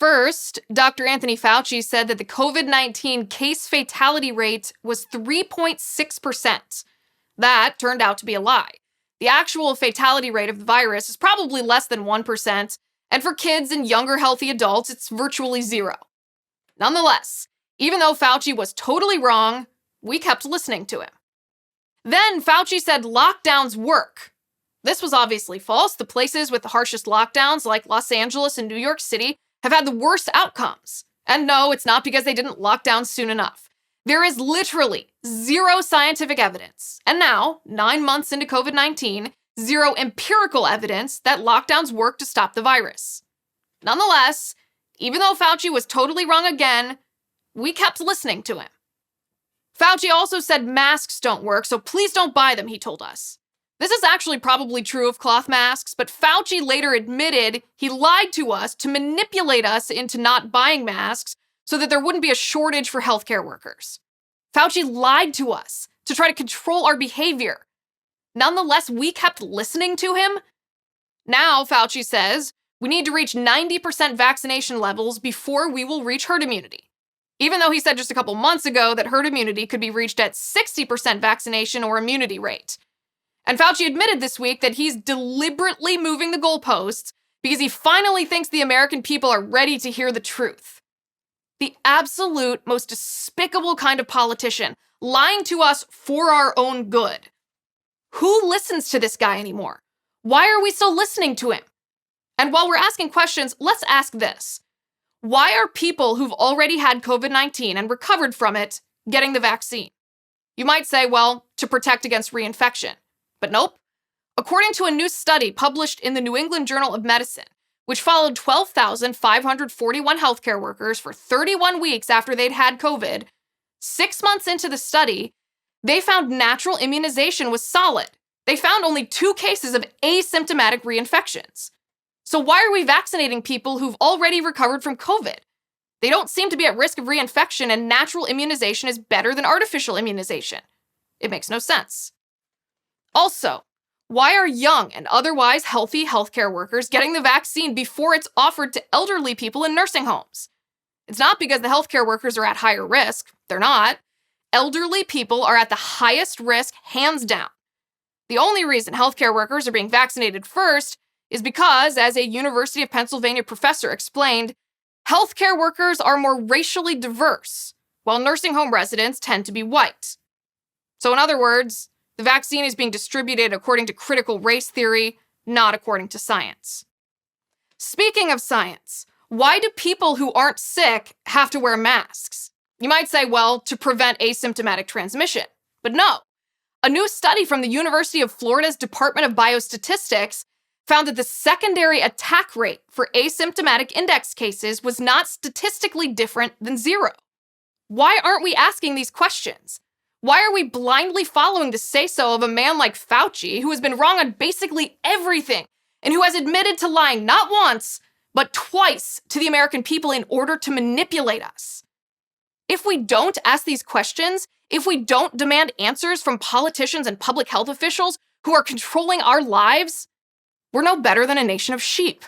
First, Dr. Anthony Fauci said that the COVID-19 case fatality rate was 3.6%. That turned out to be a lie. The actual fatality rate of the virus is probably less than 1%, and for kids and younger healthy adults, it's virtually zero. Nonetheless, even though Fauci was totally wrong, we kept listening to him. Then Fauci said lockdowns work. This was obviously false. The places with the harshest lockdowns, like Los Angeles and New York City, have had the worst outcomes. And no, it's not because they didn't lock down soon enough. There is literally zero scientific evidence, and now, 9 months into COVID-19, zero empirical evidence that lockdowns work to stop the virus. Nonetheless, even though Fauci was totally wrong again, we kept listening to him. Fauci also said masks don't work, so please don't buy them, he told us. This is actually probably true of cloth masks, but Fauci later admitted he lied to us to manipulate us into not buying masks so that there wouldn't be a shortage for healthcare workers. Fauci lied to us to try to control our behavior. Nonetheless, we kept listening to him. Now, Fauci says, we need to reach 90% vaccination levels before we will reach herd immunity. Even though he said just a couple months ago that herd immunity could be reached at 60% vaccination or immunity rate. And Fauci admitted this week that he's deliberately moving the goalposts because he finally thinks the American people are ready to hear the truth. The absolute most despicable kind of politician, lying to us for our own good. Who listens to this guy anymore? Why are we still listening to him? And while we're asking questions, let's ask this. Why are people who've already had COVID-19 and recovered from it getting the vaccine? You might say, well, to protect against reinfection. But nope. According to a new study published in the New England Journal of Medicine, which followed 12,541 healthcare workers for 31 weeks after they'd had COVID, 6 months into the study, they found natural immunization was solid. They found only 2 cases of asymptomatic reinfections. So why are we vaccinating people who've already recovered from COVID? They don't seem to be at risk of reinfection, and natural immunization is better than artificial immunization. It makes no sense. Also, why are young and otherwise healthy healthcare workers getting the vaccine before it's offered to elderly people in nursing homes? It's not because the healthcare workers are at higher risk. They're not. Elderly people are at the highest risk, hands down. The only reason healthcare workers are being vaccinated first is because, as a University of Pennsylvania professor explained, healthcare workers are more racially diverse, while nursing home residents tend to be white. So in other words, the vaccine is being distributed according to critical race theory, not according to science. Speaking of science, why do people who aren't sick have to wear masks? You might say, well, to prevent asymptomatic transmission. But no. A new study from the University of Florida's Department of Biostatistics found that the secondary attack rate for asymptomatic index cases was not statistically different than 0. Why aren't we asking these questions? Why are we blindly following the say-so of a man like Fauci, who has been wrong on basically everything, and who has admitted to lying not once, but twice to the American people in order to manipulate us? If we don't ask these questions, if we don't demand answers from politicians and public health officials who are controlling our lives, we're no better than a nation of sheep.